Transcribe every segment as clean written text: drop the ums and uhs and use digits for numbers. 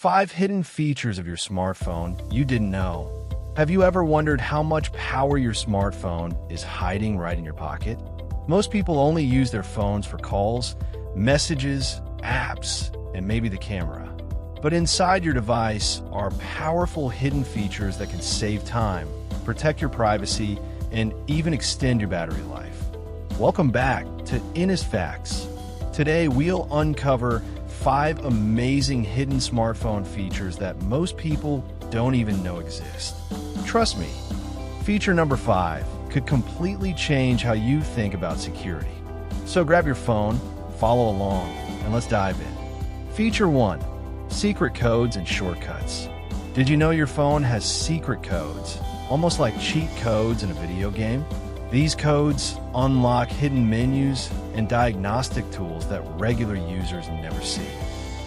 5 hidden features of your smartphone you didn't know. Have you ever wondered how much power your smartphone is hiding right in your pocket? Most people only use their phones for calls, messages, apps, and maybe the camera. But inside your device are powerful hidden features that can save time, protect your privacy, and even extend your battery life. Welcome back to Innis Facts. Today we'll uncover 5 amazing hidden smartphone features that most people don't even know exist. Trust me, feature number 5 could completely change how you think about security. So grab your phone, follow along, and let's dive in. Feature 1. Secret codes and shortcuts. Did you know your phone has secret codes, almost like cheat codes in a video game? These codes unlock hidden menus and diagnostic tools that regular users never see.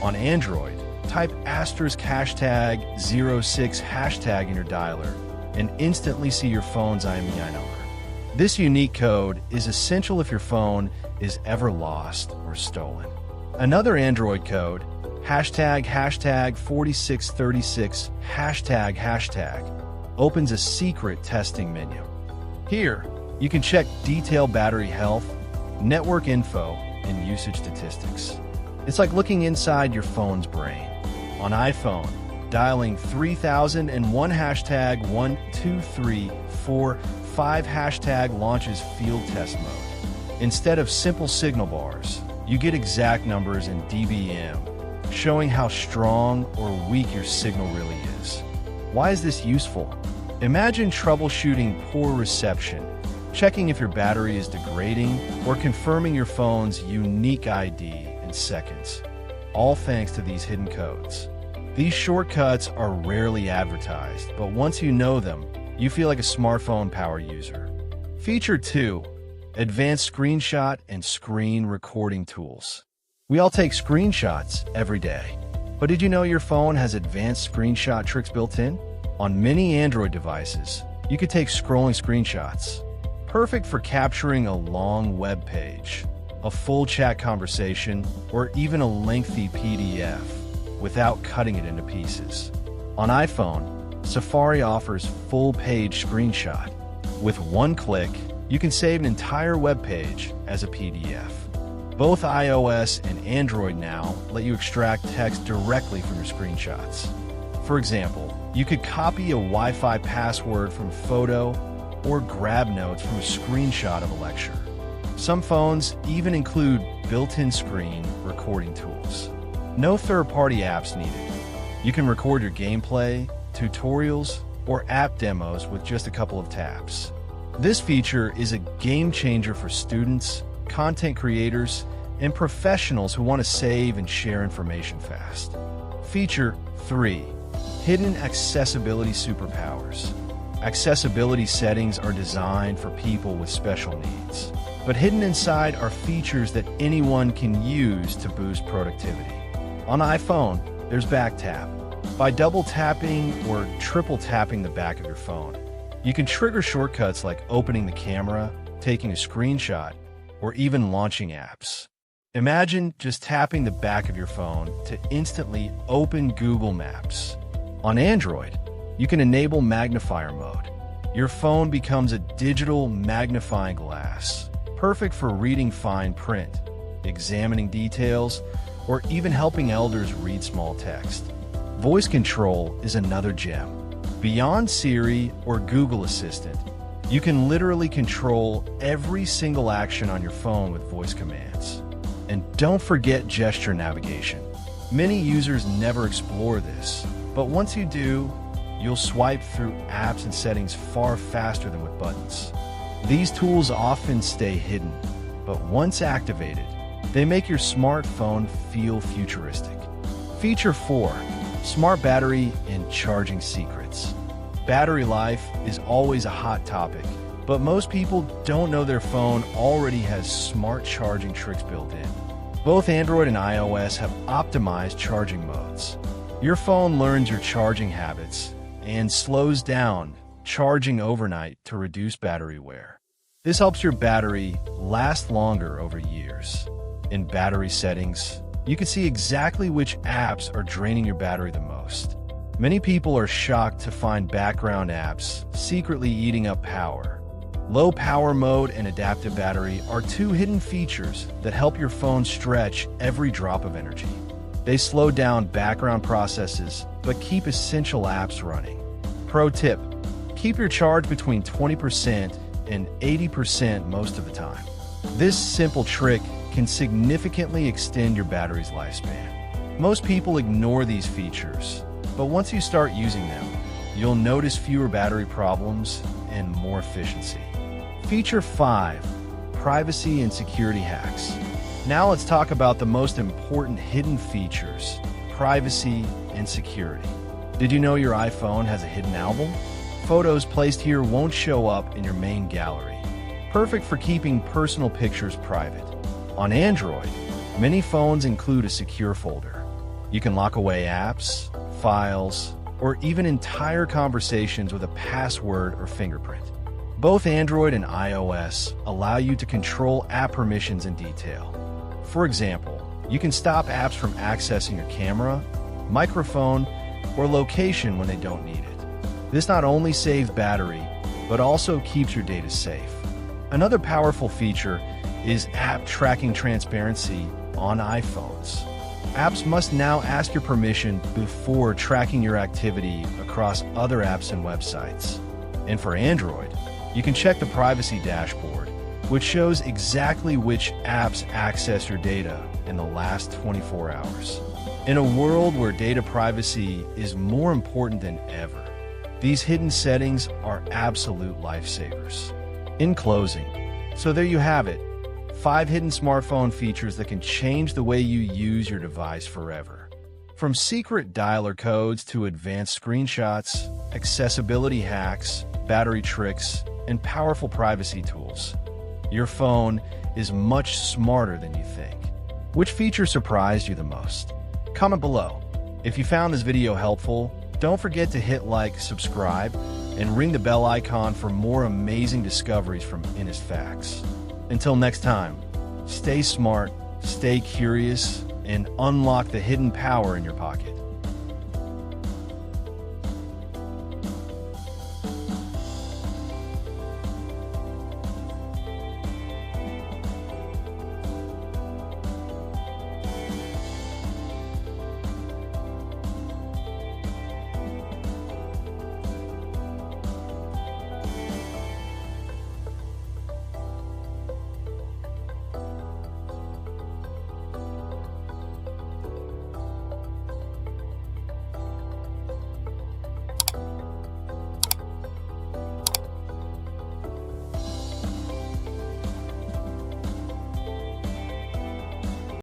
On Android, type *#06# in your dialer and instantly see your phone's IMEI number. This unique code is essential if your phone is ever lost or stolen. Another Android code, #4636##, opens a secret testing menu. Here, you can check detailed battery health, network info, and usage statistics. It's like looking inside your phone's brain. On iPhone, dialing 3001 #12345 launches field test mode. Instead of simple signal bars, you get exact numbers in dBm, showing how strong or weak your signal really is. Why is this useful? Imagine troubleshooting poor reception, checking if your battery is degrading, or confirming your phone's unique ID in seconds, all thanks to these hidden codes. These shortcuts are rarely advertised, but once you know them, you feel like a smartphone power user. Feature 2. Advanced screenshot and screen recording tools. We all take screenshots every day, but did you know your phone has advanced screenshot tricks built in? On many Android devices, you could take scrolling screenshots. Perfect for capturing a long web page, a full chat conversation, or even a lengthy PDF without cutting it into pieces. On iPhone, Safari offers full-page screenshot. With one click, you can save an entire web page as a PDF. Both iOS and Android now let you extract text directly from your screenshots. For example, you could copy a Wi-Fi password from a photo or grab notes from a screenshot of a lecture. Some phones even include built-in screen recording tools. No third-party apps needed. You can record your gameplay, tutorials, or app demos with just a couple of taps. This feature is a game changer for students, content creators, and professionals who want to save and share information fast. Feature 3. Hidden accessibility superpowers. Accessibility settings are designed for people with special needs, but hidden inside are features that anyone can use to boost productivity. On iPhone, there's back tap. By double tapping or triple tapping the back of your phone, you can trigger shortcuts like opening the camera, taking a screenshot, or even launching apps. Imagine just tapping the back of your phone to instantly open Google Maps. On Android, you can enable magnifier mode. Your phone becomes a digital magnifying glass, perfect for reading fine print, examining details, or even helping elders read small text. Voice control is another gem. Beyond Siri or Google Assistant, you can literally control every single action on your phone with voice commands. And don't forget gesture navigation. Many users never explore this, but once you do, you'll swipe through apps and settings far faster than with buttons. These tools often stay hidden, but once activated, they make your smartphone feel futuristic. Feature 4. Smart battery and charging secrets. Battery life is always a hot topic, but most people don't know their phone already has smart charging tricks built in. Both Android and iOS have optimized charging modes. Your phone learns your charging habits and slows down charging overnight to reduce battery wear. This helps your battery last longer over years. In battery settings, You can see exactly which apps are draining your battery the most. Many people are shocked to find background apps secretly eating up power. Low power mode and adaptive battery are two hidden features that help your phone stretch every drop of energy. They slow down background processes, but keep essential apps running. Pro tip: keep your charge between 20% and 80% most of the time. This simple trick can significantly extend your battery's lifespan. Most people ignore these features, but once you start using them, you'll notice fewer battery problems and more efficiency. Feature 5: privacy and security hacks. Now let's talk about the most important hidden features: privacy and security. Did you know your iPhone has a hidden album? Photos placed here won't show up in your main gallery. Perfect for keeping personal pictures private. On Android, many phones include a secure folder. You can lock away apps, files, or even entire conversations with a password or fingerprint. Both Android and iOS allow you to control app permissions in detail. For example, you can stop apps from accessing your camera, microphone, or location when they don't need it. This not only saves battery, but also keeps your data safe. Another powerful feature is app tracking transparency on iPhones. Apps must now ask your permission before tracking your activity across other apps and websites. And for Android, you can check the privacy dashboard, which shows exactly which apps access your data in the last 24 hours. In a world where data privacy is more important than ever, these hidden settings are absolute lifesavers. In closing, so there you have it, 5 hidden smartphone features that can change the way you use your device forever. From secret dialer codes to advanced screenshots, accessibility hacks, battery tricks, and powerful privacy tools, your phone is much smarter than you think. Which feature surprised you the most? Comment below. If you found this video helpful, don't forget to hit like, subscribe, and ring the bell icon for more amazing discoveries from InnisFacts. Until next time, stay smart, stay curious, and unlock the hidden power in your pocket.